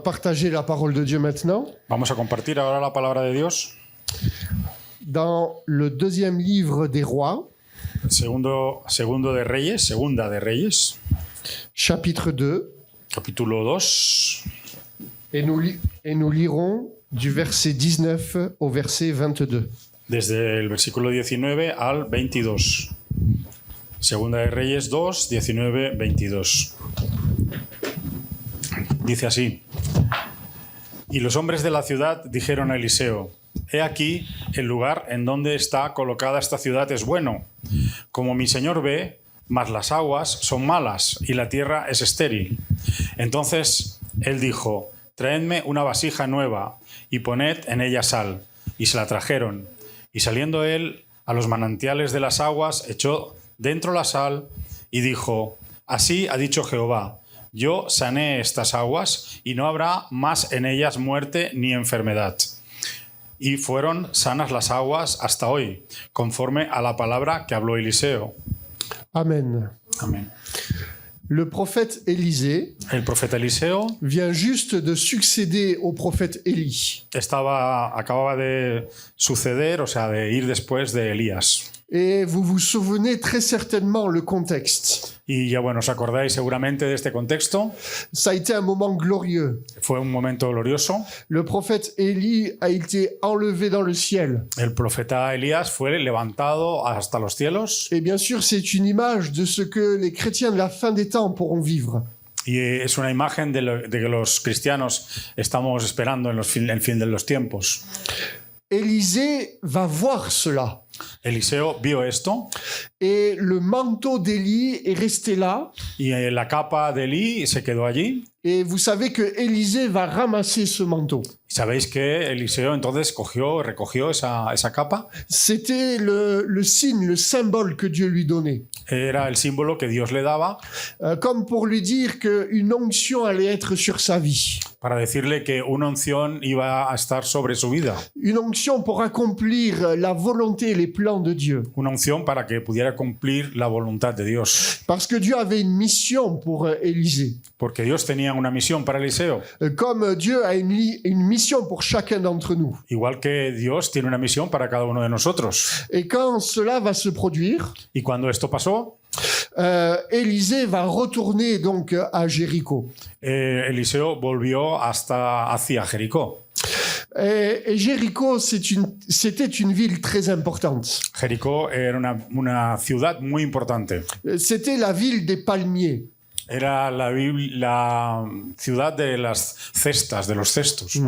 partager la parole de Dieu maintenant. Vamos a compartir ahora la palabra de Dios. Dans le deuxième livre des rois, Segunda de Reyes, chapitre 2, capítulo 2, et nous lirons du verset 19 au verset 22. desde el versículo 19 al 22. Segunda de Reyes 2, 19, 22. Dice así: Y los hombres de la ciudad dijeron a Eliseo: He aquí, el lugar en donde está colocada esta ciudad es bueno, como mi señor ve, mas las aguas son malas y la tierra es estéril. Entonces él dijo: Traedme una vasija nueva y poned en ella sal. Y se la trajeron. Y saliendo él a los manantiales de las aguas, echó dentro la sal y dijo: Así ha dicho Jehová: Yo sané estas aguas y no habrá más en ellas muerte ni enfermedad. Y fueron sanas las aguas hasta hoy, conforme a la palabra que habló Eliseo. Amen. Amén. Le prophète Élisée El profeta Eliseo vient juste de succéder au prophète Élie. acababa de suceder, o sea, de ir después de Elías. Et vous vous souvenez très certainement le contexte. Y ya bueno, os acordáis seguramente de este contexto. Ça a été un moment glorieux. Fue un momento glorioso. Le prophète Élie a été enlevé dans le ciel. El profeta Elías fue levantado hasta los cielos. Et bien sûr, c'est une image de ce que les chrétiens de la fin des temps pourront vivre. Y es una imagen de que los cristianos estamos esperando en el fin de los tiempos. Élisée va voir cela. Eliseo vio esto Et le manteau d'Élie est resté là. y la capa de Elí se quedó allí. Et vous savez que Élisée va ramasser ce manteau. ¿Sabéis que Eliseo entonces recogió esa capa? C'était le signe, le symbole que Dieu lui donnait. Era el símbolo que Dios le daba Comme pour lui dire qu'une onction allait être sur sa vie. para decirle que una unción iba a estar sobre su vida. Une onction pour accomplir la volonté et les plans de Dieu. Una unción para que pudiera cumplir la voluntad de Dios. Parce que Dieu avait une mission pour Élisée. Porque Dios tenía una misión para Eliseo. Comme Dieu a une mission pour chacun d'entre nous. Igual que Dios tiene una misión para cada uno de nosotros. Et quand cela va se produire, Y cuando esto pasó, Élisée va retourner donc à Jéricho. Eliseo volvió hacia Jericó. Et Jéricho, c'était une ville très importante. Jericó era una ciudad muy importante. C'était la ville des palmiers. Era la ciudad de las cestas, de los cestos.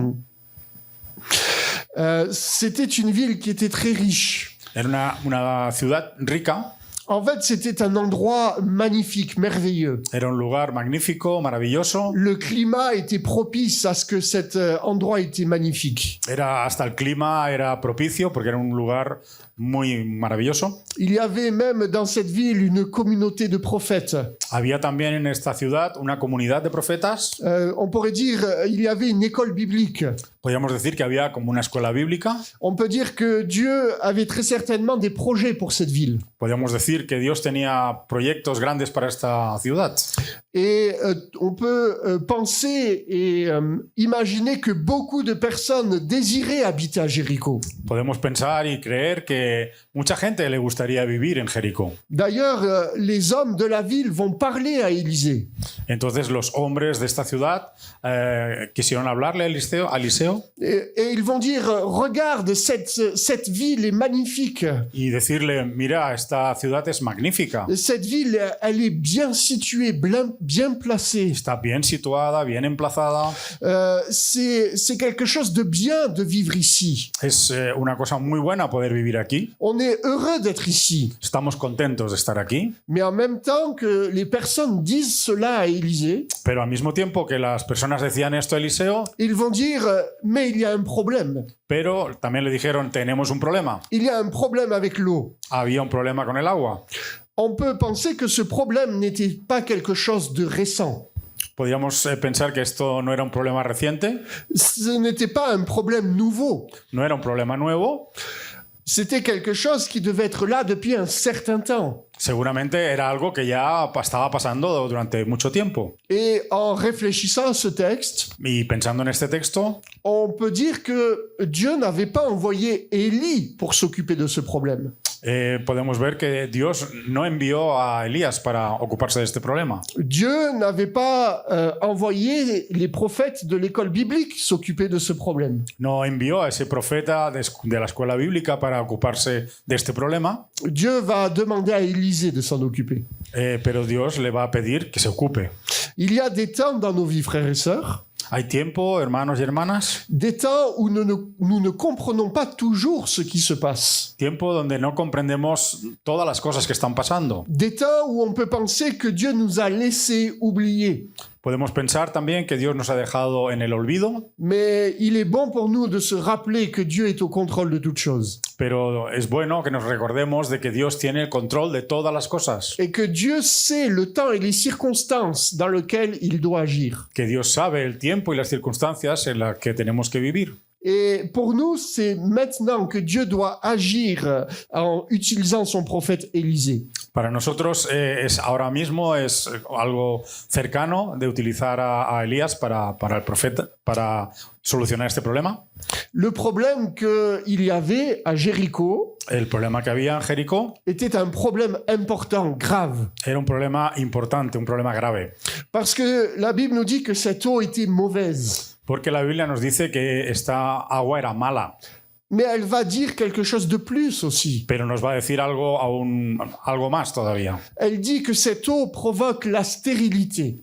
C'était une ville qui était très riche. Era una ciudad rica. En fait, c'était un endroit magnifique, merveilleux. Era un lugar magnífico, maravilloso. Le climat était propice à ce que cet endroit était magnifique. Hasta el clima era propicio porque era un lugar muy maravilloso. Il y avait même dans cette ville une communauté de prophètes. Había también en esta ciudad una comunidad de profetas. On pourrait dire il y avait une école biblique. Podríamos decir que había como una escuela bíblica. On peut dire que Dieu avait très certainement des projets pour cette ville. Podríamos decir que Dios tenía proyectos grandes para esta ciudad. Et on peut penser et imaginer que beaucoup de personnes désiraient habiter à Jéricho. Podemos pensar y creer que mucha gente le gustaría vivir en Jericó. D'ailleurs, les hommes de la ville vont parler à Élisée. Entonces los hombres de esta ciudad quisieron hablarle a Eliseo Et ils vont dire, regarde, cette ville est magnifique. y decirle: Mira, esta ciudad es magnífica. Cette ville, elle est bien située, bien placée. Está bien situada, bien emplazada. C'est quelque chose de bien de vivre ici. Es una cosa muy buena poder vivir aquí. On est heureux d'être ici. Estamos contentos de estar aquí. Mais en même temps que les personnes disent cela à Élisée, Pero al mismo tiempo que las personas decían esto a Eliseo, ils vont dire, mais il y a un problème. pero también le dijeron: tenemos un problema. Il y a un problème avec l'eau. Había un problema con el agua. On peut penser que ce problème n'était pas quelque chose de récent. Podríamos pensar que esto no era un problema reciente, Ce n'était pas un problème nouveau. no era un problema nuevo. C'était quelque chose qui devait être là depuis un certain temps. Seguramente era algo que ya estaba pasando durante mucho tiempo. Et en réfléchissant à ce texte, Y pensando en este texto, on peut dire que Dieu n'avait pas envoyé Élie pour s'occuper de ce problème. podemos ver que Dios no envió a Elías para ocuparse de este problema. Dieu n'avait pas envoyé les prophètes de l'école biblique s'occuper de ce problème. No envió a ese profeta de la escuela bíblica para ocuparse de este problema, Dieu va demander à Élisée de s'en occuper. pero Dios le va a pedir que se ocupe. Il y a des temps dans nos vies, frères et sœurs, Hay tiempo, hermanos y hermanas, des temps où nous ne comprenons pas toujours ce qui se passe. tiempo donde no comprendemos todas las cosas que están pasando. Des temps où on peut penser que Dieu nous a laissés oublier. Podemos pensar también que Dios nos ha dejado en el olvido, Mais il est bon pour nous de se rappeler que Dieu est au contrôle de toutes choses. pero es bueno que nos recordemos de que Dios tiene el control de todas las cosas, Et que Dieu sait le temps et les circonstances dans lesquelles il doit agir. que Dios sabe el tiempo y las circunstancias en las que tenemos que vivir. Et pour nous, c'est maintenant que Dieu doit agir en utilisant son prophète Élisée. Para nosotros ahora mismo es algo cercano de utilizar a Elías para el profeta, para solucionar este problema. Le problème qu'il y avait à Jéricho El problema que había en Jericó était un problème important, grave. era un problema importante, un problema grave. Parce que la Bible nous dit que cette eau était mauvaise. Porque la Biblia nos dice que esta agua era mala, Mais elle va dire quelque chose de plus aussi. pero nos va a decir algo más todavía. Elle dit que cette eau provoque la stérilité.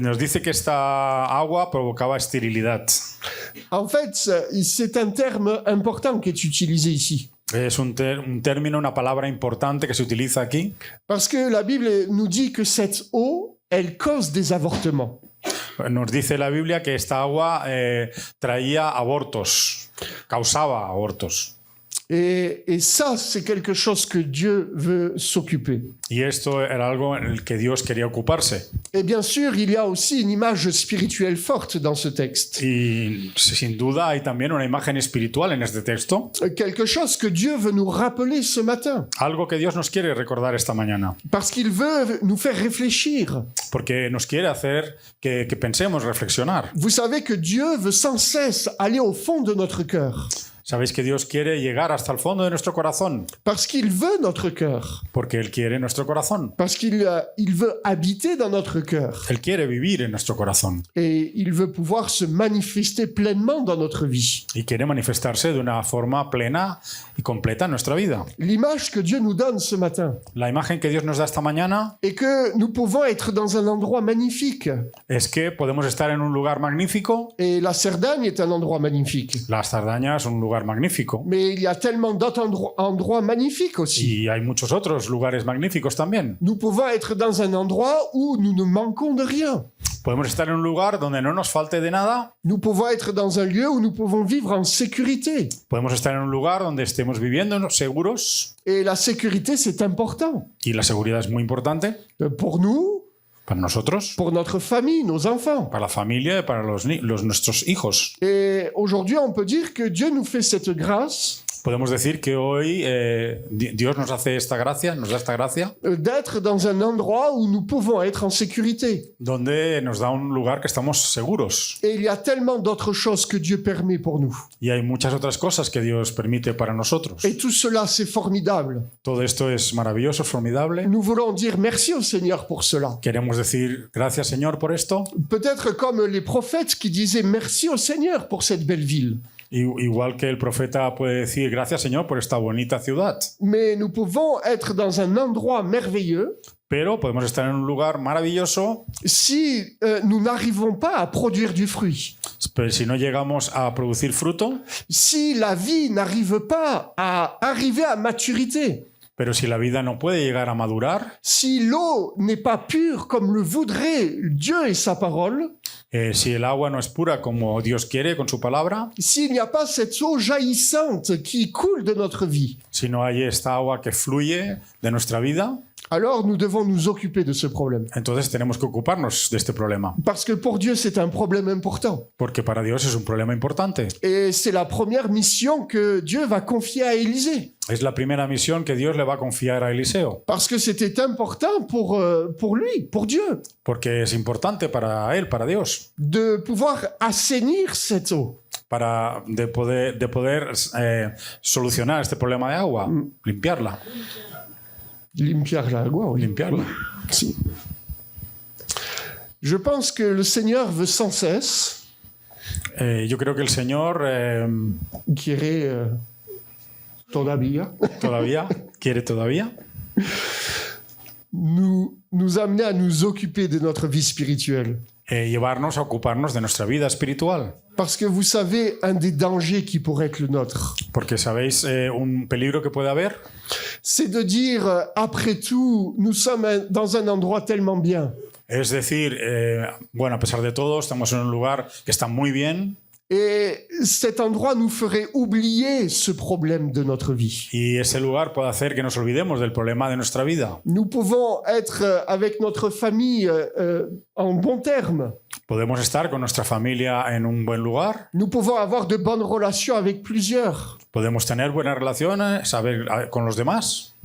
Nos dice que esta agua provocaba esterilidad. En fait, c'est un terme important qui est utilisé ici. Es un término, una palabra importante que se utiliza aquí. Parce que la Bible nous dit que cette eau, elle cause des avortements. Nos dice la Biblia que esta agua traía abortos, causaba abortos. Et ça, c'est quelque chose que Dieu veut s'occuper. Y esto era algo en el que Dios quería ocuparse. Et bien sûr, il y a aussi une image spirituelle forte dans ce texte. Y sin duda hay también una imagen espiritual en este texto. Quelque chose que Dieu veut nous rappeler ce matin. Algo que Dios nos quiere recordar esta mañana. Parce qu'il veut nous faire réfléchir. Porque nos quiere hacer que pensemos, reflexionar. Vous savez que Dieu veut sans cesse aller au fond de notre cœur. Sabéis que Dios quiere llegar hasta el fondo de nuestro corazón. Parce qu'il veut notre cœur. Porque Él quiere nuestro corazón. Parce qu'il veut habiter dans notre cœur. Él quiere vivir en nuestro corazón. Et il veut pouvoir se manifester pleinement dans notre vie. Y quiere manifestarse de una forma plena y completa en nuestra vida. L'image que Dieu nous donne ce matin La imagen que Dios nos da esta mañana est que nous pouvons être dans un endroit magnifique. es que podemos estar en un lugar magnífico. Et la Cerdagne est un endroit magnifique. La Cerdaña es un lugar magnífico. Mais il y a tellement d'autres endroits magnifiques aussi. Y hay muchos otros lugares magníficos también. Nous pouvons être dans un endroit où nous ne manquons de rien. Podemos estar en un lugar donde no nos falte de nada. Nous pouvons être dans un lieu où nous pouvons vivre en sécurité. Podemos estar en un lugar donde estemos viviendo seguros. Et la sécurité, c'est important. Y la seguridad es muy importante Pour nous, para nosotros, pour notre famille, nos enfants. para la familia y para nuestros hijos. Et aujourd'hui, on peut dire que Dieu nous fait cette grâce Podemos decir que hoy Dios nos hace esta gracia, nos da esta gracia, d'être dans un endroit où nous pouvons être en sécurité. donde nos da un lugar que estamos seguros. Et il y a tellement d'autres choses que Dieu permet pour nous. Y hay muchas otras cosas que Dios permite para nosotros. Et tout cela, c'est formidable. Todo esto es maravilloso, formidable. Nous voulons dire merci au Seigneur pour cela. Queremos decir gracias, Señor, por esto. Peut-être comme les prophètes qui disaient merci au Seigneur pour cette belle ville. Igual que el profeta puede decir gracias, Señor, por esta bonita ciudad. Mais nous pouvons être dans un endroit merveilleux Pero podemos estar en un lugar maravilloso si nous n'arrivons pas à produire du fruit. pero si no llegamos a producir fruto, Si la vie n'arrive pas à arriver à maturité. pero si la vida no puede llegar a madurar, Si l'eau n'est pas pure comme le voudrait Dieu et sa parole, si el agua no es pura como Dios quiere con su palabra, s'il n'y a pas cette eau jaillissante qui coule de notre vie, si no hay esta agua que fluye de nuestra vida, alors nous devons nous occuper de ce problème. Entonces tenemos que ocuparnos de este problema, Parce que pour Dieu, c'est un problème important. porque para Dios es un problema importante. Et c'est la première mission que Dieu va confier à Élisée. Es la primera misión que Dios le va a confiar a Eliseo, Parce que c'était important pour lui, pour Dieu, porque es importante para él, para Dios, de pouvoir assainir cette eau. de poder solucionar este problema de agua, limpiarla. Limpiar la agua, oui. Limpiarla. Si. Je pense que le Seigneur veut sans cesse, Yo creo que el Señor quiere todavía, quiere todavía nous amener à nous occuper de notre vie spirituelle. Llevarnos a ocuparnos de nuestra vida espiritual. Parce que vous savez, un des dangers qui pourrait être le nôtre, Porque sabéis un peligro que puede haber, c'est de dire, après tout, nous sommes dans un endroit tellement bien. es decir, bueno, a pesar de todo, estamos en un lugar que está muy bien. Et cet endroit nous ferait oublier ce problème de notre vie. Y ese lugar puede hacer que nos olvidemos del problema de nuestra vida. Nous pouvons être avec notre famille en bons termes. Podemos estar con nuestra familia en un buen lugar. Nous pouvons avoir de bonnes relations avec plusieurs. Podemos tener buenas relaciones con los demás.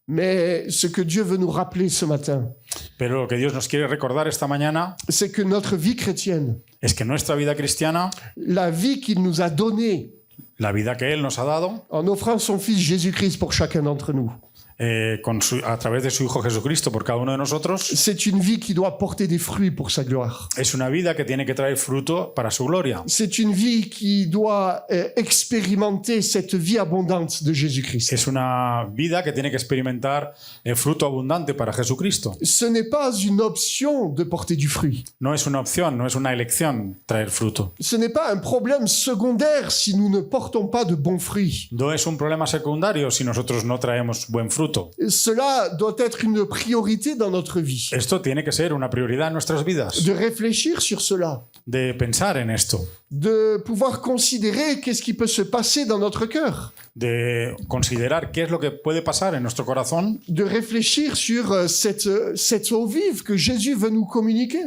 Mais ce que Dieu veut nous rappeler ce matin, Pero lo que Dios nos quiere recordar esta mañana c'est que notre vie chrétienne, es que nuestra vida cristiana, la vie qu'il nous a donnée la vida que Él nos ha dado, en offrant son Fils Jésus-Christ pour chacun d'entre nous, a través de su Hijo Jesucristo por cada uno de nosotros, c'est une vie qui doit porter des fruits pour sa gloire. es una vida que tiene que traer fruto para su gloria. C'est une vie qui doit expérimenter cette vie abondante de Jésus-Christ. Es una vida que tiene que experimentar el fruto abundante para Jesucristo. Ce n'est pas une option de porter du fruit. No es una opción, no es una elección traer fruto. Ce n'est pas un problème secondaire si nous ne portons pas de bons fruits. No es un problema secundario si nosotros no traemos buen fruto. Cela doit être une priorité dans notre vie. Esto tiene que ser una prioridad en nuestras vidas, De réfléchir sur cela. de pensar en esto, De pouvoir considérer qu'est-ce qui peut se passer dans notre cœur. de considerar qué es lo que puede pasar en nuestro corazón, De réfléchir sur cette eau vive que Jésus veut nous communiquer.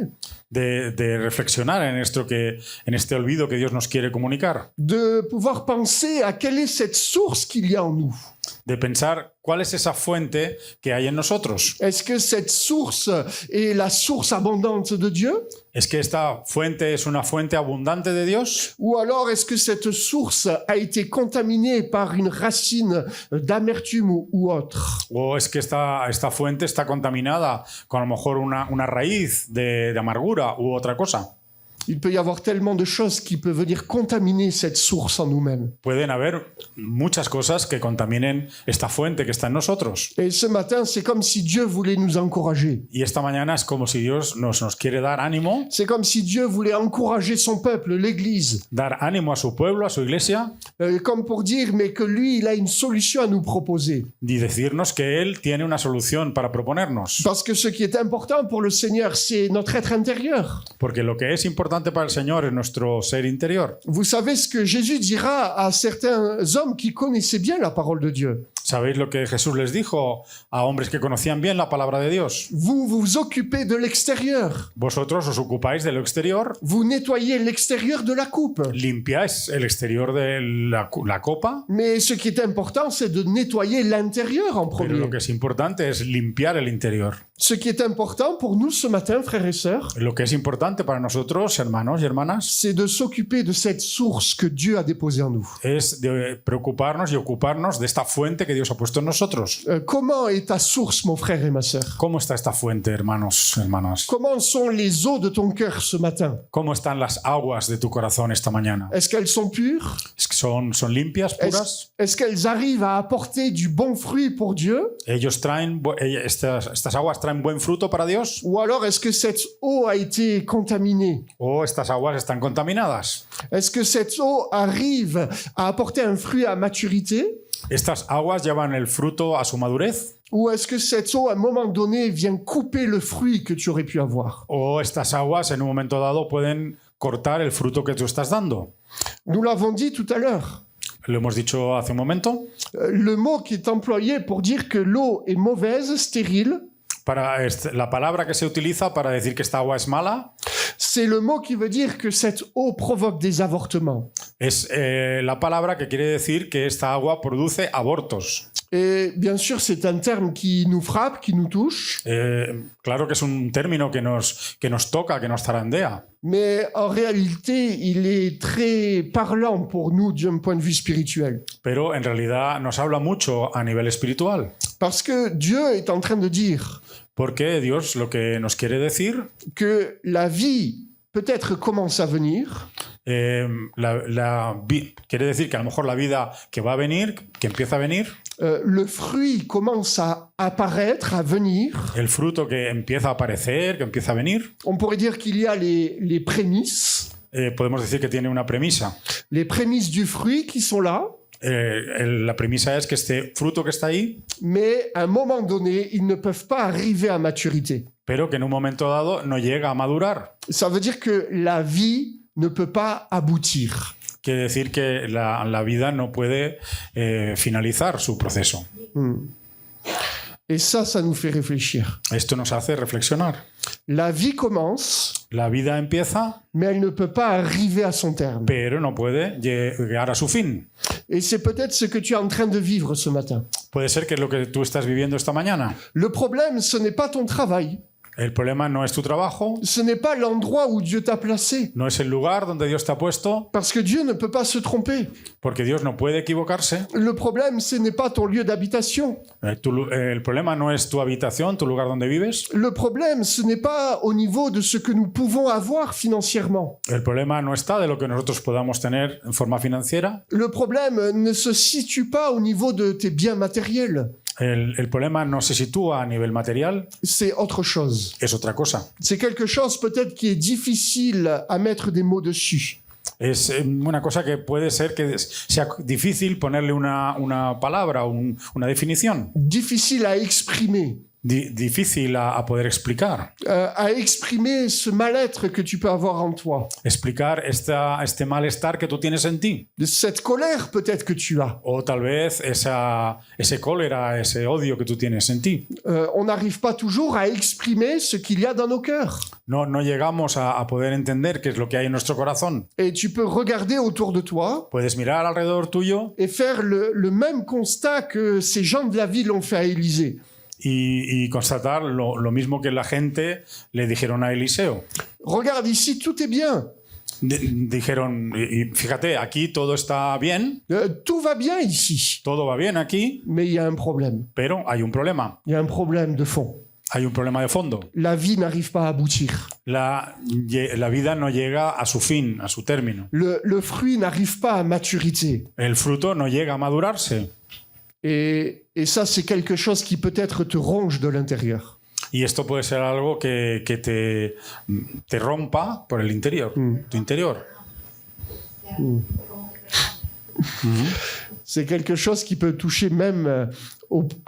de reflexionar en esto en este olvido que Dios nos quiere comunicar, De pouvoir penser à quelle est cette source qu'il y a en nous. de pensar cuál es esa fuente que hay en nosotros. Est-ce que cette source est la source abondante de Dieu? ¿Es que esta fuente es una fuente abundante de Dios? Ou alors est-ce que cette source a été contaminée par une racine d'amertume ou autre? ¿O es que esta fuente está contaminada con a lo mejor una raíz de amargura u otra cosa? Il peut y avoir tellement de choses qui peuvent venir contaminer cette source en nous-mêmes. Pueden haber muchas cosas que contaminen esta fuente que está en nosotros. Et ce matin, c'est comme si Dieu voulait nous encourager. Y esta mañana es como si Dios nos quiere dar ánimo, C'est comme si Dieu voulait encourager son peuple, l'Église. dar ánimo a su pueblo, a su iglesia, Comme pour dire, mais que lui, il a une solution à nous proposer. y decirnos que Él tiene una solución para proponernos. Parce que ce qui est important pour le Seigneur, c'est notre être intérieur. Porque lo que es importante para el Señor es nuestro ser interior. Vous savez ce que Jésus dira à certains hommes qui connaissaient bien la parole de Dieu. ¿Sabéis lo que Jesús les dijo a hombres que conocían bien la palabra de Dios? Vous vous occupez de l'extérieur. Vosotros os ocupáis de lo exterior, Vous nettoyez l'extérieur de la coupe. limpiáis el exterior de la copa, Mais ce qui est important, c'est de nettoyer l'intérieur en pero premier. lo que es importante es limpiar el interior. Ce qui est important pour nous ce matin, frères et sœurs, Lo que es importante para nosotros, hermanos y hermanas, c'est de s'occuper de cette source que Dieu a déposée en nous. es de preocuparnos y ocuparnos de esta fuente que Dios ha puesto en nosotros. Comment est ta source, mon frère et ma sœur? ¿Cómo está esta fuente, hermanos, hermanas? Comment sont les eaux de ton cœur ce matin? ¿Cómo están las aguas de tu corazón esta mañana? Est-ce qu'elles sont pures? ¿Es que son limpias, puras? Est-ce qu'elles arrivent à apporter du bon fruit pour Dieu? Estas aguas traen buen fruto para Dios? Ou alors est-ce que cette eau a été contaminée? ¿O estas aguas están contaminadas? Est-ce que cette eau arrive à apporter un fruit à maturité? ¿Estas aguas llevan el fruto a su madurez? Ou est-ce que cette eau, à un moment donné, vient couper le fruit que tu aurais pu avoir? ¿O estas aguas en un momento dado pueden cortar el fruto que tú estás dando? Nous l'avons dit tout à l'heure. lo hemos dicho hace un momento. Le mot qui est employé pour dire que l'eau est mauvaise, stérile, La palabra que se utiliza para decir que esta agua es mala c'est le mot qui veut dire que cette eau provoque des avortements. es la palabra que quiere decir que esta agua produce abortos. Et bien sûr, c'est un terme qui nous frappe, qui nous touche, Claro que es un término que nos toca, que nos zarandea, mais en réalité, il est très parlant pour nous d'un point de vue spirituel. pero en realidad nos habla mucho a nivel espiritual. Parce que Dieu est en train de dire Porque Dios lo que nos quiere decir, que la vie peut-être commence à venir, quiere decir que a lo mejor la vida que va a venir, que empieza a venir, le fruit commence à apparaître, à venir. el fruto que empieza a aparecer, que empieza a venir, On pourrait dire qu'il y a les prémices, podemos decir que tiene una premisa. les prémices du fruit qui sont là, La premisa es que este fruto que está ahí, mais à un moment donné, ils ne peuvent pas arriver à maturité. pero que en un momento dado no llega a madurar. Ça veut dire que la vie ne peut pas aboutir. Quiere decir que la vida no puede finalizar su proceso. Et ça nous fait réfléchir. Esto nos hace reflexionar. La vie commence, La vida empieza, mais elle ne peut pas arriver à son terme. pero no puede llegar a su fin. Et c'est peut-être ce que tu es en train de vivre ce matin. Puede ser que es lo que tú estás viviendo esta mañana. Le problème, ce n'est pas ton travail. El problema no es tu trabajo, Ce n'est pas l'endroit où Dieu t'a placé. no es el lugar donde Dios te ha puesto, Parce que Dieu ne peut pas se tromper. porque Dios no puede equivocarse. Le problème, ce n'est pas ton lieu d'habitation. El problema no es tu habitación, tu lugar donde vives. Le problème, ce n'est pas au niveau de ce que nous pouvons avoir financièrement. El problema no está de lo que nosotros podamos tener en forma financiera. Le problème ne se situe pas au niveau de tes biens matériels. El problema no se sitúa a nivel material, C'est autre chose. es otra cosa. C'est quelque chose peut-être qui est difficile à mettre des mots dessus. Es una cosa que puede ser que sea difícil ponerle una palabra, una definición. Difficile à exprimer. Difícil a poder explicar. À exprimer ce mal-être que tu peux avoir en toi. Explicar este malestar que tú tienes en ti. De cette colère peut-être que tu as. O tal vez ese cólera, ese odio que tú tienes en ti. On n'arrive pas toujours à exprimer ce qu'il y a dans nos cœurs. No llegamos a poder entender qué es lo que hay en nuestro corazón. Et tu peux regarder autour de toi Puedes mirar alrededor tuyo et faire le même constat que ces gens de la ville ont fait à Élisée. y constatar lo mismo que la gente le dijeron a Eliseo. Regarde ici, tout est bien. Dijeron, y fíjate, aquí todo está bien, Tout va bien ici. todo va bien aquí, Mais il y a un problème. pero hay un problema. Il y a un problème de fond. Hay un problema de fondo. La vie n'arrive pas à aboutir. La vida no llega a su fin, a su término. Le fruit n'arrive pas à maturité. El fruto no llega a madurarse. Et ça, c'est quelque chose qui peut-être te ronge de l'intérieur. Y esto puede ser algo que te rompa por el interior, tu interior. C'est quelque chose qui peut toucher même,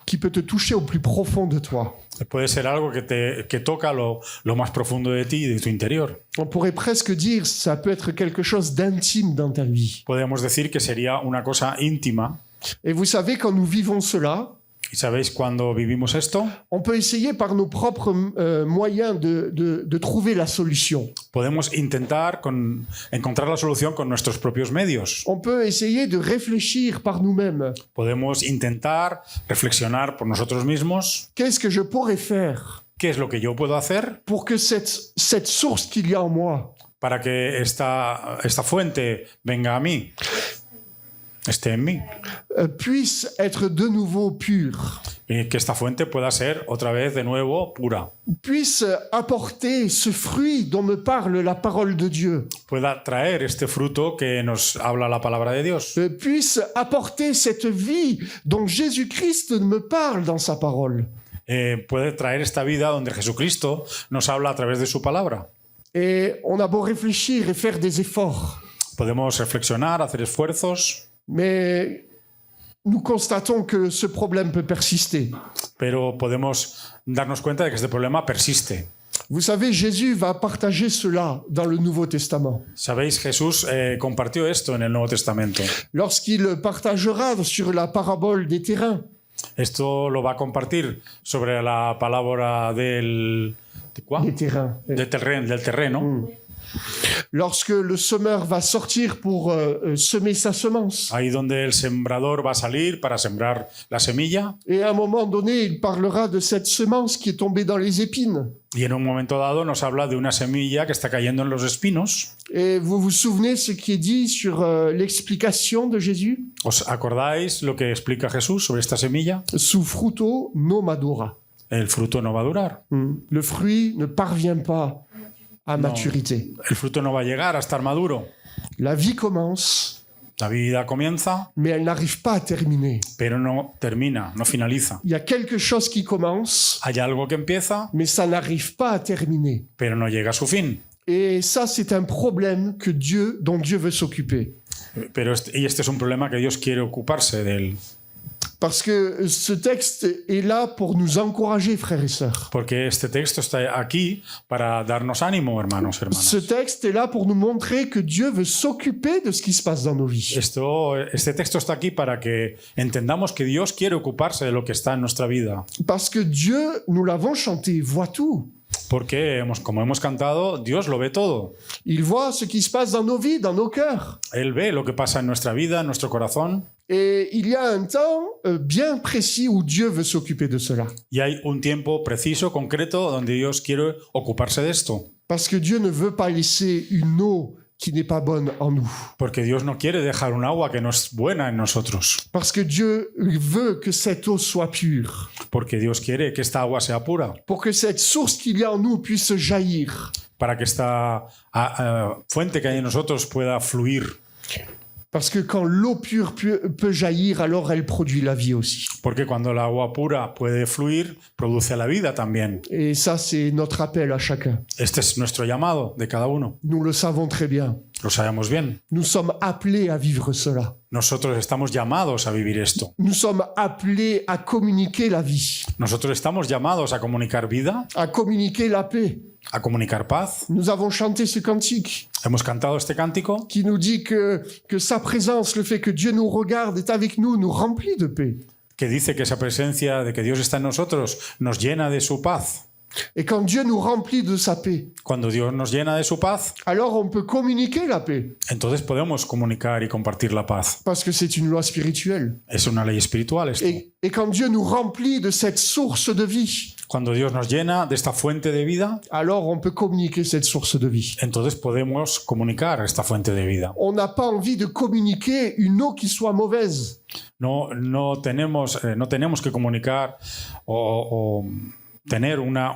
qui peut te toucher au plus profond de toi. Puede ser algo que toca lo más profundo de ti y de tu interior. On pourrait presque dire ça peut être quelque chose d'intime dans ta vie. Podemos decir que sería una cosa íntima. Et vous savez, quand nous vivons cela, ¿Y sabéis cuando vivimos esto? on peut essayer par nos propres moyens de trouver la solution. Podemos intentar encontrar la solución con nuestros propios medios. On peut essayer de réfléchir par nous-mêmes. Podemos intentar reflexionar por nosotros mismos. Qu'est-ce que je pourrais faire ¿Qué es lo que yo puedo hacer pour que cette source qu'il y a en moi, para que esta fuente venga a mí, esté en mí? puisse être de nouveau pure, Y que esta fuente pueda ser otra vez de nuevo pura. puisse apporter ce fruit dont me parle la parole de Dieu, Pueda traer este fruto que nos habla la palabra de Dios. puisse apporter cette vie dont Jésus-Christ me parle dans sa parole. Puede traer esta vida donde Jesucristo nos habla a través de su palabra. Et on a beau réfléchir et faire des efforts, Podemos reflexionar, hacer esfuerzos, mais nous constatons que ce problème peut persister. pero podemos darnos cuenta de que este problema persiste. Vous savez, Jésus va partager cela dans le Nouveau Testament. Sabéis, Jesús compartió esto en el Nuevo Testamento. Lorsqu'il partagera sur la parabole des terrains, Esto lo va a compartir sobre la palabra del... ¿De cuál? des terrains. Del terreno. Lorsque le semeur va sortir pour semer sa semence. Ahí donde el sembrador va a salir para sembrar la semilla. Et à un moment donné, il parlera de cette semence qui est tombée dans les épines. Y en un momento dado nos habla de una semilla que está cayendo en los espinos. Et vous vous souvenez ce qui est dit sur l'explication de Jésus? ¿Os acordáis lo que explica Jesús sobre esta semilla? Su fruto no madura. El fruto no va a durar. Le fruit ne parvient pas à maturité. El fruto no va a llegar a estar maduro. La vie commence, La vida comienza, mais elle n'arrive pas à terminer. pero no termina, no finaliza. Il y a quelque chose qui commence, Hay algo que empieza, mais ça n'arrive pas à terminer. pero no llega a su fin. Et ça, c'est un problème dont Dieu veut s'occuper. Y este es un problema que Dios quiere ocuparse de él. Parce que ce texte est là pour nous encourager, frères et sœurs. Porque este texto está aquí para darnos ánimo, hermanos, hermanas. Ce texte est là pour nous montrer que Dieu veut s'occuper de ce qui se passe dans nos vies. Este texto está aquí para que entendamos que Dios quiere ocuparse de lo que está en nuestra vida. Parce que Dieu, nous l'avons chanté, voit tout. Porque, como hemos cantado, Dios lo ve todo. Il voit ce qui se passe dans nos vies, dans nos cœurs. Él ve lo que pasa en nuestra vida, en nuestro corazón. Et il y a un temps bien précis où Dieu veut s'occuper de cela. Y hay un tiempo preciso, concreto, donde Dios quiere ocuparse de esto. Parce que Dieu ne veut pas laisser une eau qui n'est pas bonne en nous. Porque Dios no quiere dejar un agua que no es buena en nosotros. Parce que Dieu veut que cette eau soit pure. Porque Dios quiere que esta agua sea pura. Pour que cette source qu'il y a en nous puisse jaillir. Para que esta fuente que hay en nosotros pueda fluir. Parce que quand l'eau pure peut jaillir, alors elle produit la vie aussi. Porque cuando el agua pura puede fluir, produce la vida también. Et ça, c'est notre appel à chacun. Este es nuestro llamado de cada uno. Nous le savons très bien. Lo sabemos bien. Nous sommes appelés à vivre cela. Nosotros estamos llamados a vivir esto. Nous sommes appelés à communiquer la vie, Nosotros estamos llamados a comunicar vida, à communiquer la paix. a comunicar paz. Nous avons chanté ce cantique Hemos cantado este cántico qui nous dit que sa présence, le fait que Dieu nous regarde, est avec nous, nous remplit de paix. que dice que esa presencia de que Dios está en nosotros nos llena de su paz. Et quand Dieu nous remplit de sa paix, Cuando Dios nos llena de su paz, alors on peut communiquer la paix, entonces podemos comunicar y compartir la paz. parce que c'est une loi spirituelle. Es una ley espiritual esto. Et quand Dieu nous remplit de cette source de vie, Cuando Dios nos llena de esta fuente de vida, alors on peut communiquer cette source de vie. entonces podemos comunicar esta fuente de vida. On n'a pas envie de communiquer une eau qui soit mauvaise. No tenemos que comunicar o tener una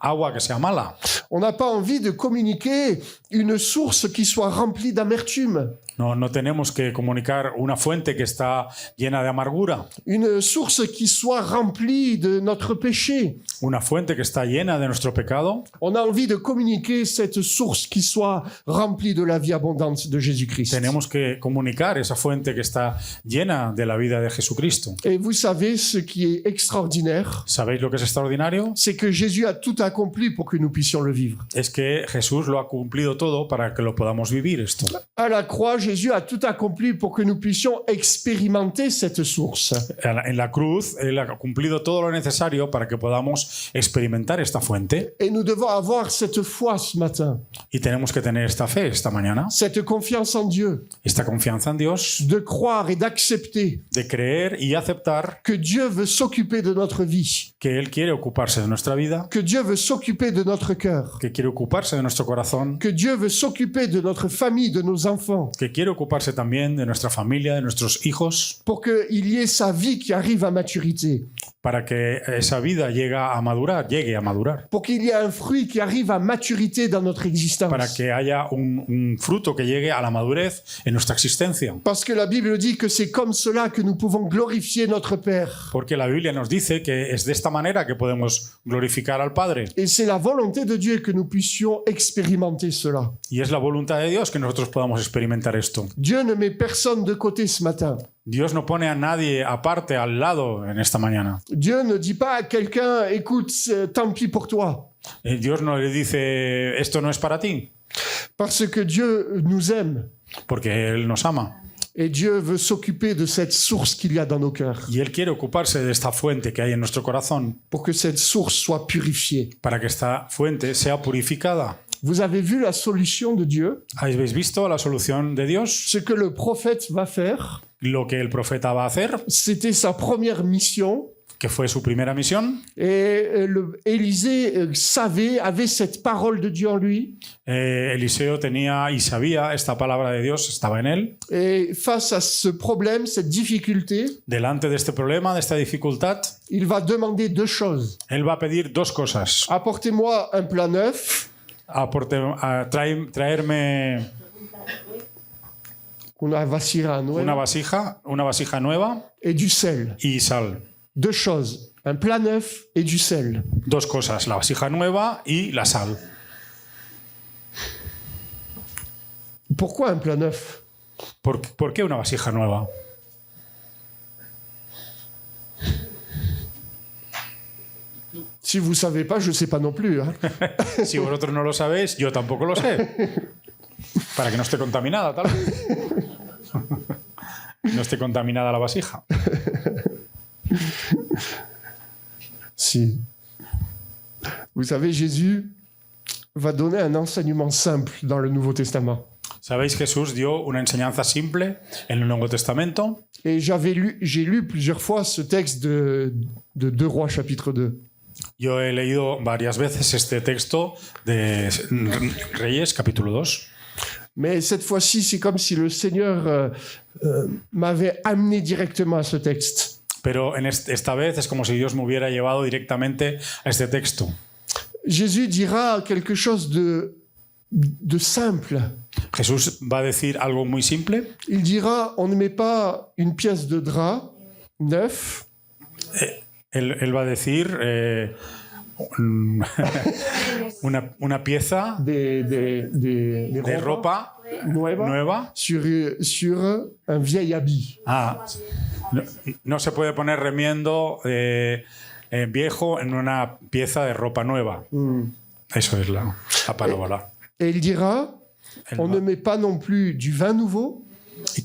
agua que sea mala. On n'a pas envie de communiquer une source qui soit remplie d'amertume. No tenemos que comunicar una fuente que está llena de amargura. Une source qui soit remplie de notre péché. Una fuente que está llena de nuestro pecado. On a envie de communiquer cette source qui soit remplie de la vie abondante de Jésus-Christ. Tenemos que comunicar esa fuente que está llena de la vida de Jesucristo. Et vous savez ce qui est extraordinaire, ¿Sabéis lo que es extraordinario? c'est que Jésus a tout accompli pour que nous puissions le vivre. Es que Jesús lo ha cumplido todo para que lo podamos vivir esto. À la croix, Jésus a tout accompli pour que nous puissions expérimenter cette source. En la cruz, Él ha cumplido todo lo necesario para que podamos experimentar esta fuente. Et nous devons avoir cette foi ce matin, Y tenemos que tener esta fe esta mañana, cette confiance en Dieu, esta confianza en Dios, de croire et d'accepter de creer y aceptar que Dieu veut s'occuper de notre vie, que Él quiere ocuparse de nuestra vida, que Dieu veut s'occuper de notre cœur, que quiere ocuparse de nuestro corazón, que Dieu veut s'occuper de notre famille, de nos enfants, que quiere ocuparse también de nuestra familia, de nuestros hijos, pour qu'il y ait sa vie qui arrive à maturité, para que esa vida llegue a madurar, pour qu'il y ait un fruit qui arrive à maturité dans notre existence. para que haya un fruto que llegue a la madurez en nuestra existencia. Parce que la Bible dit que c'est comme cela que nous pouvons glorifier notre Père. Porque la Biblia nos dice que es de esta manera que podemos glorificar al Padre. Et c'est la volonté de Dieu que nous puissions expérimenter cela. Y es la voluntad de Dios que nosotros podamos experimentar esto. Dieu ne met personne de côté ce matin. Dios no pone a nadie aparte al lado en esta mañana. Dieu ne dit pas à quelqu'un, écoute, tant pis pour toi. Dios no le dice, esto no es para ti, Parce que Dieu nous aime. porque Él nos ama. Et Dieu veut s'occuper de cette source qu'il y a dans nos cœurs. Y Él quiere ocuparse de esta fuente que hay en nuestro corazón Pour que cette source soit purifiée. para que esta fuente sea purificada. Vous avez vu la solution de Dieu? ¿Habéis visto la solución de Dios? Ce que le prophète va faire, Lo que el profeta va a hacer, c'était sa première mission. que fue su primera misión. Et Élisée avait cette parole de Dieu en lui. Eliseo tenía y sabía esta palabra de Dios, estaba en él. Et face à ce problème, cette difficulté, Delante de este problema, de esta dificultad, il va demander deux choses. él va a pedir dos cosas. Apportez-moi un plat neuf, Traerme una vasija nueva, una vasija nueva et du sel. y sal. Deux choses, un plat neuf et du sel. Dos cosas, la vasija nueva y la sal. Pourquoi un plat neuf? ¿Por qué una vasija nueva? Si vous ne savez pas, je ne sais pas non plus. Hein. Si vosotros no lo sabéis, yo tampoco lo sé. Para que no esté contaminada, tal vez. No esté contaminada la vasija. Si. Vous savez, Jésus va donner un enseignement simple dans le Nouveau Testament. ¿Sabéis? Jesús dio una enseñanza simple en el Nuevo Testamento. Et j'ai lu plusieurs fois ce texte de 2 Rois chapitre 2. Yo he leído varias veces este texto de Reyes, capítulo 2. Mais cette fois-ci, c'est comme si le Seigneur m'avait amené directement à ce texte. Pero esta vez es como si Dios me hubiera llevado directamente a este texto. Jésus dira quelque chose de simple. Jesús va a decir algo muy simple. Il dira, on ne met pas une pièce de drap neuf. Él va a decir una pieza de ropa nueva sur un vieil habit. No se puede poner remiendo viejo en una pieza de ropa nueva. Eso es la parábola. Et il dira, on ne met pas non plus du vin nouveau. Y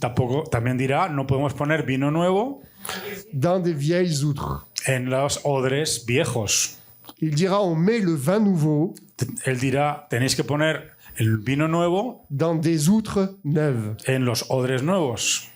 también dirá, no podemos poner vino nuevo dans des vieilles outres. En los odres viejos. Il dira, on met le vin nouveau. Él dirá, tenéis que poner el vino nuevo dans des outres neuves. En los odres nuevos.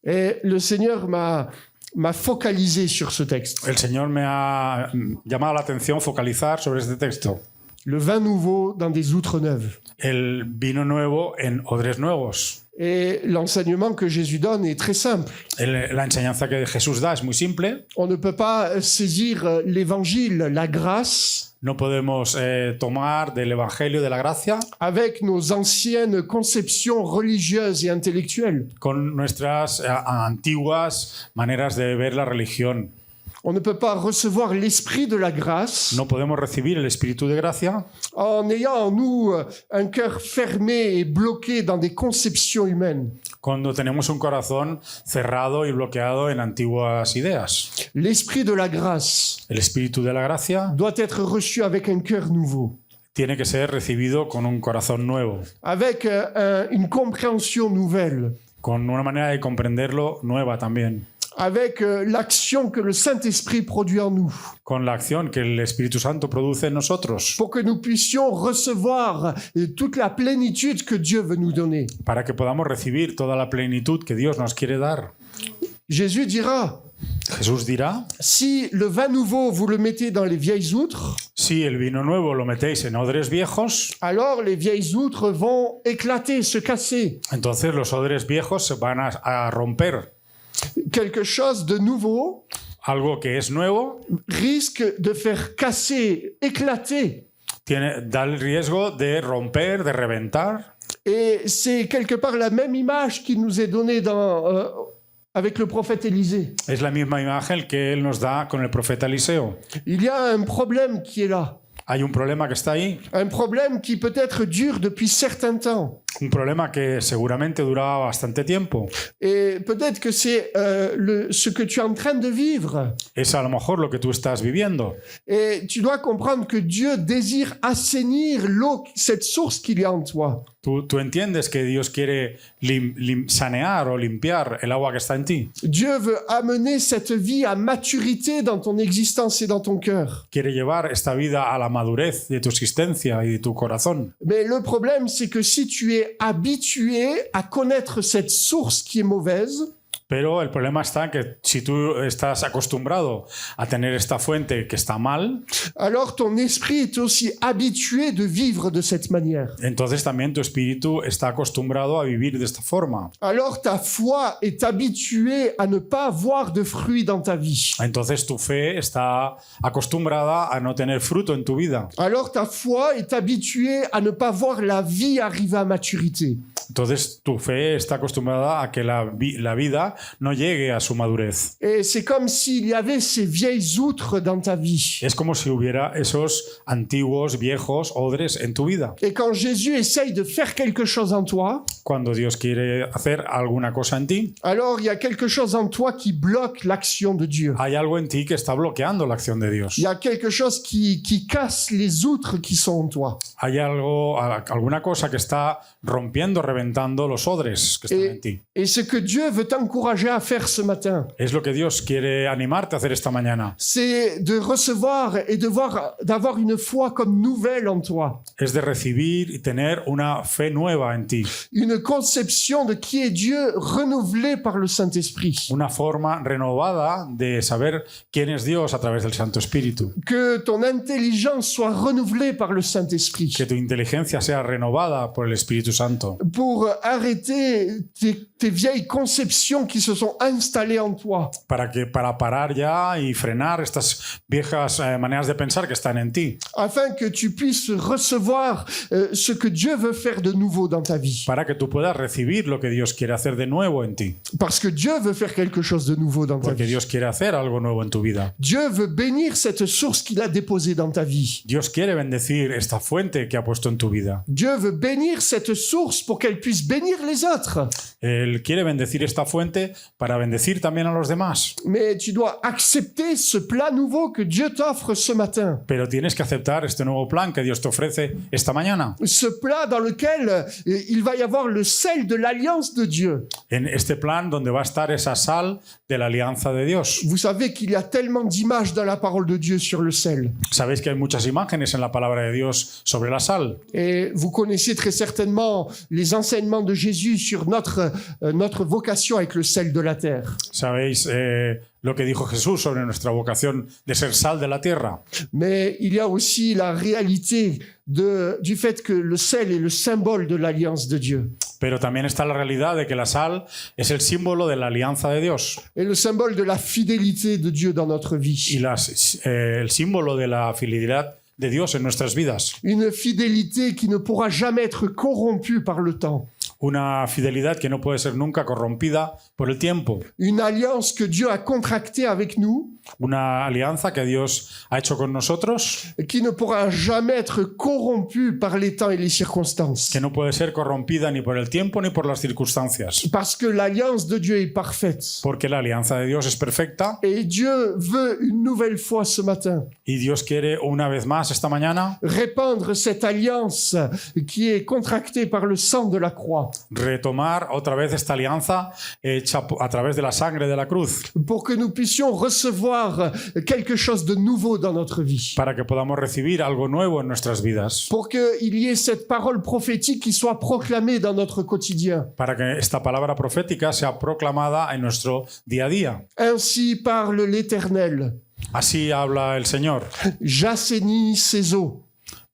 Et le Seigneur m'a focalisé sur ce texte. El Señor me ha llamado la atención focalizar sobre este texto. Le vin nouveau dans des outres neuves. El vino nuevo en odres nuevos. Et l'enseignement que Jésus donne est très simple. La enseñanza que Jesús da es muy simple. On ne peut pas saisir l'évangile, la grâce. No podemos tomar del evangelio de la gracia avec nos anciennes conceptions religieuses et intellectuelles. Con nuestras antiguas maneras de ver la religión. On ne peut pas recevoir l'esprit de la grâce. No podemos recibir el espíritu de gracia en ayant en nous un cœur fermé et bloqué dans des conceptions humaines. Cuando tenemos un corazón cerrado y bloqueado en antiguas ideas. L'esprit de la grâce. El espíritu de la gracia doit être reçu avec un cœur nouveau. Tiene que ser recibido con un corazón nuevo. Avec une compréhension nouvelle. Con una manera de comprenderlo nueva también. Avec l'action que le Saint-Esprit produit en nous. Con la acción que el Espíritu Santo produce en nosotros. Pour que nous puissions recevoir toute la plénitude que Dieu veut nous donner. Para que podamos recibir toda la plenitud que Dios nos quiere dar. Jesús dirá, si le vin nouveau vous le mettez dans les vieilles outres, si el vino nuevo lo metéis en odres viejos, alors les vieilles outres vont éclater, se casser. Entonces los odres viejos se van a romper. Quelque chose de nouveau, algo que es nuevo, risque de faire casser, éclater. Da el riesgo de romper, de reventar. Et c'est quelque part la même image qui nous est donnée avec le prophète Élisée. Es la misma imagen que él nos da con el profeta Eliseo. Il y a un problème qui est là. Hay un problema que está ahí. Un problème qui peut-être dure depuis certains temps. Un problema que seguramente duraba bastante tiempo. Et peut-être que c'est ce que tu es en train de vivre. Es a lo mejor lo que tú estás viviendo. Et tu dois comprendre que Dieu désire assainir l'eau, cette source qu'il y a en toi. Tú entiendes que Dios quiere sanear o limpiar el agua que está en ti. Dieu veut amener cette vie à maturité dans ton existence et dans ton cœur. Quiere llevar esta vida a la madurez de tu existencia y de tu corazón. Mais le problème, c'est que si tu es habitué à connaître cette source qui est mauvaise, Pero el problema está en que si tú estás acostumbrado a tener esta fuente que está mal, alors ton esprit est aussi habitué de vivre de cette manière. entonces también tu espíritu está acostumbrado a vivir de esta forma. Alors ta foi est habituée à ne pas avoir de fruits dans ta vie. Entonces tu fe está acostumbrada a no tener fruto en tu vida. Alors ta foi est habituée à ne pas voir la vie arriver à maturité. Entonces tu fe está acostumbrada a que la vida no llegue a su madurez. Et c'est comme s'il y avait ces vieilles outres dans ta vie. Es como si hubiera esos antiguos, viejos odres en tu vida. Et quand Jésus essaye de faire quelque chose en toi, Cuando Dios quiere hacer alguna cosa en ti, alors il y a quelque chose en toi qui bloque l'action de Dieu. hay algo en ti que está bloqueando la acción de Dios. Il y a quelque chose qui casse les outres qui sont en toi. Hay alguna cosa que está rompiendo, reventando los odres que están en ti. Et ce que Dieu veut t'encourager à faire ce matin, Es lo que Dios quiere animarte a hacer esta mañana. c'est de recevoir et d'avoir une foi comme nouvelle en toi. Es de recibir y tener una fe nueva en ti. Une conception de qui est Dieu renouvelée par le Saint-Esprit. Una forma renovada de saber quién es Dios a través del Santo Espíritu. Que ton intelligence soit renouvelée par le Saint-Esprit. Que tu inteligencia sea renovada por el Espíritu Santo. Pour arrêter tes vieilles conceptions qui se sont installées en toi. Para parar ya y frenar estas viejas maneras de pensar que están en ti. Afin que tu puisses recevoir ce que Dieu veut faire de nouveau dans ta vie. Para que tú puedas recibir lo que Dios quiere hacer de nuevo en ti. Parce que Dieu veut faire quelque chose de nouveau dans ta Porque vie. Dios quiere hacer algo nuevo en tu vida. Dieu veut bénir cette source qu'il a déposée dans ta vie. Dios quiere bendecir esta fuente que ha puesto en tu vida. Dieu veut bénir cette source pour qu'elle puisse bénir les autres. Él quiere bendecir esta fuente para bendecir también a los demás. Mais tu dois accepter ce plat nouveau que Dieu t'offre ce matin. Pero tienes que aceptar este nuevo plan que Dios te ofrece esta mañana. Ce plat dans lequel il va y avoir le sel de l'alliance de Dieu. En este plan donde va a estar esa sal de la alianza de Dios. Vous savez qu'il y a tellement d'images dans la parole de Dieu sur le sel. Sabéis que hay muchas imágenes en la palabra de Dios sobre la sal. Et vous connaissez très certainement les enseignements de Jésus sur notre vocation avec le sel de la terre. Sabéis lo que dijo Jesús sobre nuestra vocación de ser sal de la tierra. Mais il y a aussi la réalité du fait que le sel est le symbole de l'alliance de Dieu. Pero también está la realidad de que la sal es el símbolo de la alianza de Dios. Et le symbole de la fidélité de Dieu dans notre vie. Y el símbolo de la fidelidad de Dios en nuestras vidas. Une fidélité qui ne pourra jamais être corrompue par le temps. Una fidelidad que no puede ser nunca corrompida por el tiempo. Une alliance que Dieu a contractée avec nous. Una alianza que Dios ha hecho con nosotros. Qui ne pourra jamais être corrompue par les temps et les circonstances. Que no puede ser corrompida ni por el tiempo ni por las circunstancias. Parce que l'alliance de Dieu est parfaite. Porque la alianza de Dios es perfecta. Et Dieu veut une nouvelle fois ce matin. Y Dios quiere una vez más esta mañana répandre cette alliance qui est contractée par le sang de la croix. Retomar otra vez esta alianza hecha a través de la sangre de la cruz. Pour que nous puissions recevoir quelque chose de nouveau dans notre vie. Para que podamos recibir algo nuevo en nuestras vidas. Pour qu'il y ait cette parole prophétique qui soit proclamée dans notre quotidien. Para que esta palabra profética sea proclamada en nuestro día a día. Ainsi parle l'Éternel. Así habla el Señor. J'assainis ses eaux.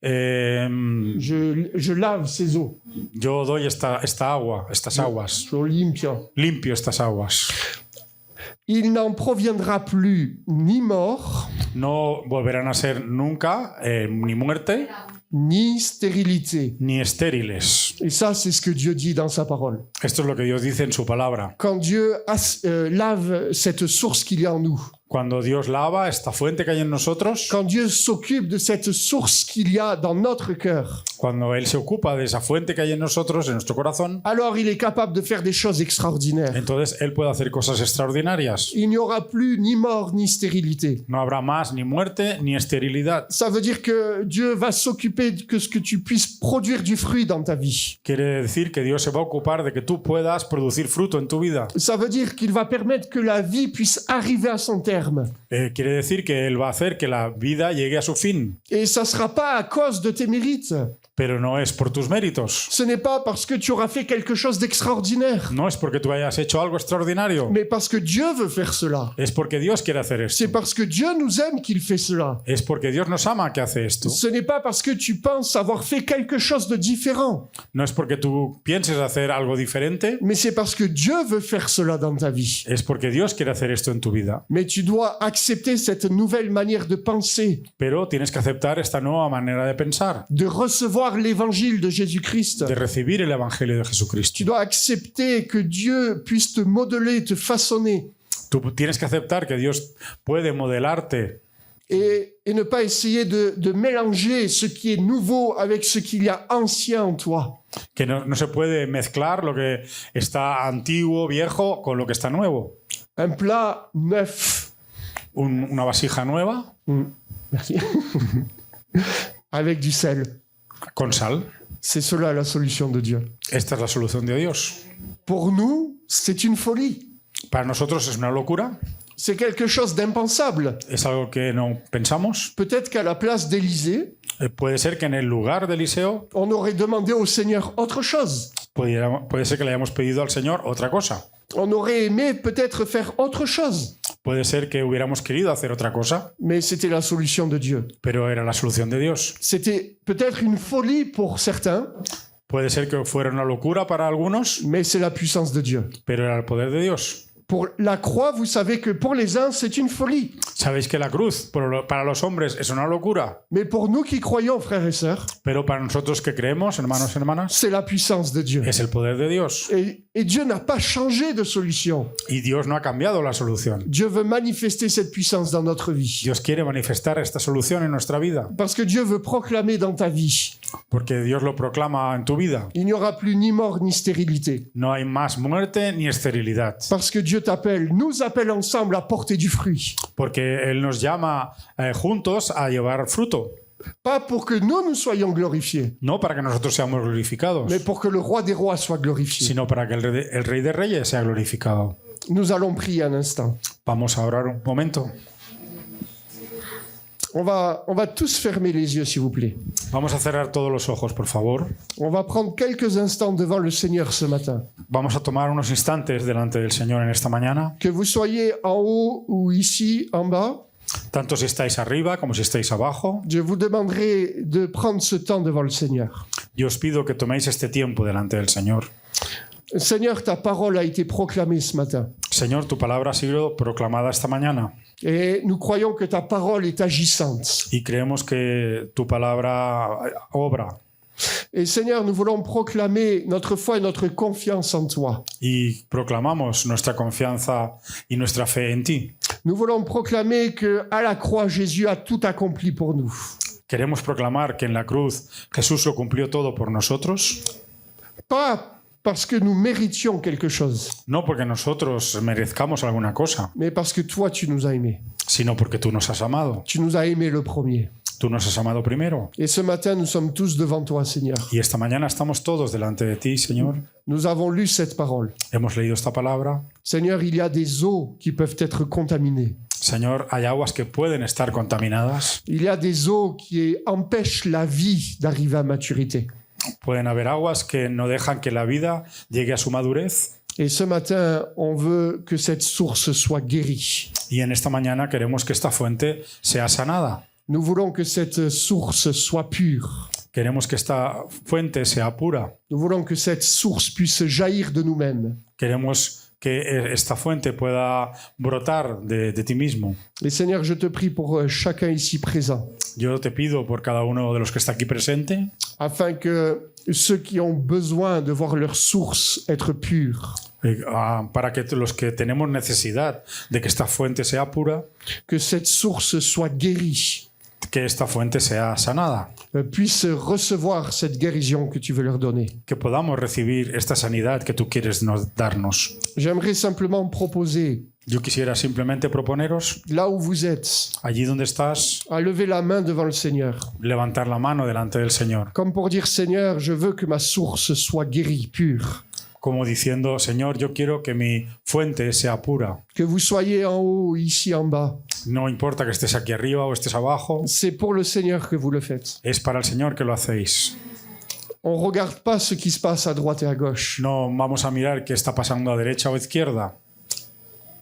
Je lave ses eaux. Yo doy esta agua, estas aguas. Yo limpio estas aguas. Il n'en proviendra plus ni mort. No volverán a ser nunca ni muerte. Ni stérilité. Ni estériles. Et ça, c'est ce que Dieu dit dans sa parole. Esto es lo que Dios dice en su palabra. Quand Dieu lave cette source qu'il y a en nous. Cuando Dios lava esta fuente que hay en nosotros, quand Dieu s'occupe de cette source qu'il y a dans notre cœur, cuando Él se ocupa de esa fuente que hay en nosotros, en nuestro corazón, alors il est capable de faire des choses extraordinaires. entonces Él puede hacer cosas extraordinarias. Il n'y aura plus ni mort ni stérilité. No habrá más ni muerte ni esterilidad. Ça veut dire que Dieu va s'occuper que ce que tu puisses produire du fruit dans ta vie. Quiere decir que Dios se va a ocupar de que tú puedas producir fruto en tu vida. Ça veut dire qu'il va permettre que la vie puisse arriver à son terme. Quiere decir que Él va a hacer que la vida llegue a su fin, Et ça ne sera pas à cause de tes mérites. pero no es por tus méritos. Ce n'est pas parce que tu auras fait quelque chose d'extraordinaire, No es porque tú hayas hecho algo extraordinario. mais parce que Dieu veut faire cela. Es porque Dios quiere hacer esto. C'est parce que Dieu nous aime qu'il fait cela. Es porque Dios nos ama que hace esto. Ce n'est pas parce que tu penses avoir fait quelque chose de différent, No es porque tú pienses hacer algo diferente. mais c'est parce que Dieu veut faire cela dans ta vie. Es porque Dios quiere hacer esto en tu vida. Mais tu dois accepter cette nouvelle manière de penser, Pero tienes que aceptar esta nueva manera de pensar, de recevoir l'évangile de Jésus-Christ. de recibir el Evangelio de Jesucristo. Tu dois accepter que Dieu puisse te modeler, te façonner, Tú tienes que aceptar que Dios puede modelarte et ne pas essayer de mélanger ce qui est nouveau avec ce qu'il y a ancien en toi. que no se puede mezclar lo que está antiguo, viejo, con lo que está nuevo. Un plat neuf. Una vasija nueva Merci. Avec du sel. con sal. C'est cela la solution de Dieu. Esta es la solución de Dios. Pour nous, c'est une folie. Para nosotros es una locura, C'est quelque chose d'impensable. es algo que no pensamos. Peut-être qu'à la place d'Élysée, Puede ser que en el lugar de Eliseo on aurait demandé au Seigneur autre chose. puede ser que le hayamos pedido al Señor otra cosa. On aurait aimé peut-être faire autre chose. Puede ser que hubiéramos querido hacer otra cosa, Mais c'était la solution de Dieu. pero era la solución de Dios. C'était peut-être une folie pour certains, Puede ser que fuera una locura para algunos, mais c'est la puissance de Dieu. pero era el poder de Dios. Pour la croix, vous savez que pour les uns, c'est une folie. Sabéis que la cruz para los hombres es una locura, Mais pour nous qui croyons, frères et sœurs, pero para nosotros que creemos, hermanos y hermanas, c'est la puissance de Dieu. es el poder de Dios. Et Dieu n'a pas changé de solution. Y Dios no ha cambiado la solución. Dieu veut manifester cette puissance dans notre vie. Dios quiere manifestar esta solución en nuestra vida, Parce que Dieu veut proclamer dans ta vie, porque Dios lo proclama en tu vida. il n'y aura plus ni mort ni stérilité. No hay más muerte ni esterilidad, Parce que Dieu nous appelle ensemble à porter du fruit. porque Él nos llama juntos a llevar fruto, Pas pour que nous soyons glorifiés, no para que nosotros seamos glorificados, mais pour que le roi des rois soit glorifié. sino para que el Rey de Reyes sea glorificado. Nous allons prier un instant. Vamos a orar un momento. On va tous fermer les yeux, s'il vous plaît. Vamos a cerrar todos los ojos, por favor. On va prendre quelques instants devant le Seigneur ce matin. Vamos a tomar unos instantes delante del Señor en esta mañana, Que vous soyez en haut ou ici, en bas, tanto si estáis arriba como si estáis abajo. je vous demanderai de prendre ce temps devant le Seigneur. Yo os pido que toméis este tiempo delante del Señor. Seigneur, ta parole a été proclamée ce matin. Señor, tu palabra ha sido proclamada esta mañana Et nous croyons que ta parole est agissante. y creemos que tu palabra obra. Et Seigneur, nous voulons proclamer notre foi et notre confiance en toi. Y proclamamos nuestra confianza y nuestra fe en ti. Nous voulons proclamer que à la croix, Jésus a tout accompli pour nous. Queremos proclamar que en la cruz Jesús lo cumplió todo por nosotros, Pas parce que nous méritions quelque chose, no porque nosotros merezcamos alguna cosa, mais parce que toi, tu nous as aimés. sino porque tú nos has amado. Tu nous as aimés le premier. Tú nos has amado primero. Et ce matin, nous sommes tous devant toi, Seigneur. Y esta mañana estamos todos delante de ti, Señor. Nous avons lu cette parole. Hemos leído esta palabra. Seigneur, il y a des eaux qui peuvent être contaminées. Señor, hay aguas que pueden estar contaminadas. Il y a des eaux qui empêchent la vie d'arriver à maturité. Pueden haber aguas que no dejan que la vida llegue a su madurez. Et ce matin, on veut que cette source soit guérie. Y en esta mañana queremos que esta fuente sea sanada. Nous voulons que cette source soit pure. Queremos que esta fuente sea pura. Nous voulons que cette source puisse jaillir de nous-mêmes. Queremos que esta fuente pueda brotar de ti mismo. Et Seigneur, je te prie pour chacun ici présent, Yo te pido por cada uno de los que está aquí presente, afin que ceux qui ont besoin de voir leur source être pure, para que los que tenemos necesidad de que esta fuente sea pura, que cette source soit guérie, que esta fuente sea sanada, puissent recevoir cette guérison que tu veux leur donner. que podamos recibir esta sanidad que tú quieres darnos. J'aimerais simplement proposer, Yo quisiera simplemente proponeros, là où vous êtes, allí donde estás, à lever la main devant le Seigneur, levantar la mano delante del Señor, comme pour dire, Seigneur, je veux que ma source soit guérie, pure. como diciendo, Señor, yo quiero que mi fuente sea pura. Que vous soyez en haut, ici en bas, No importa que estés aquí arriba o estés abajo, c'est pour le Seigneur que vous le faites. es para el Señor que lo hacéis. On ne regarde pas ce qui se passe à droite et à gauche. No vamos a mirar qué está pasando a derecha o izquierda.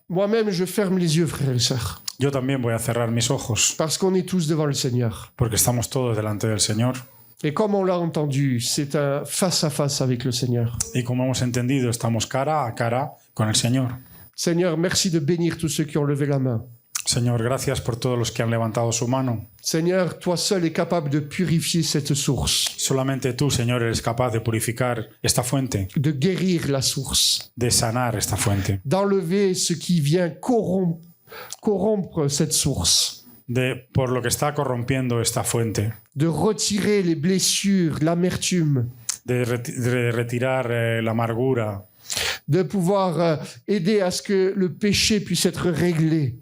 Moi-même, je ferme les yeux, frères et sœurs, Yo también voy a cerrar mis ojos, parce qu'on est tous devant le Seigneur. porque estamos todos delante del Señor. Et comme on l'a entendu, c'est un face-à-face avec le Seigneur. Y como hemos entendido, estamos cara a cara con el Señor. Seigneur, merci de bénir tous ceux qui ont levé la main. Señor, gracias por todos los que han levantado su mano. Seigneur, toi seul es capable de purifier cette source, Solamente tú, Señor, eres capaz de purificar esta fuente, de guérir la source, de sanar esta fuente, d'enlever ce qui vient corrompre cette source, por lo que está corrompiendo esta fuente, de retirer les blessures, l'amertume, de retirar la amargura, de pouvoir aider à ce que le péché puisse être réglé.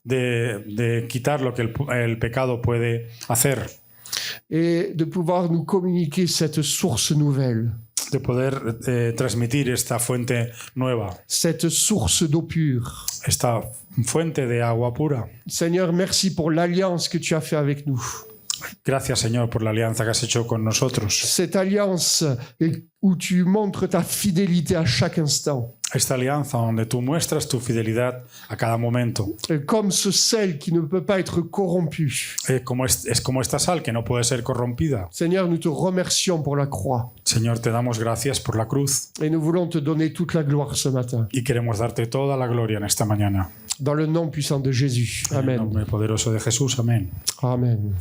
de quitar lo que el pecado puede hacer, Et de pouvoir nous communiquer cette source nouvelle, de poder transmitir esta fuente nueva, cette source d'eau pure. esta fuente de agua pura. Seigneur, merci pour l'alliance que tu as fait avec nous. Gracias, Señor, por la alianza que has hecho con nosotros. Cette alliance où tu montres ta fidélité à chaque instant. Esta alianza donde tú muestras tu fidelidad a cada momento. Comme ce sel qui ne peut pas être corrompu. Es como esta sal que no puede ser corrompida. Seigneur, nous te remercions pour la croix. Señor, te damos gracias por la cruz. Et nous voulons te donner toute la gloire ce matin. Y queremos darte toda la gloria en esta mañana. Dans le nom puissant de Jésus. En el Amen. nombre poderoso de Jesús. Amén. Amen.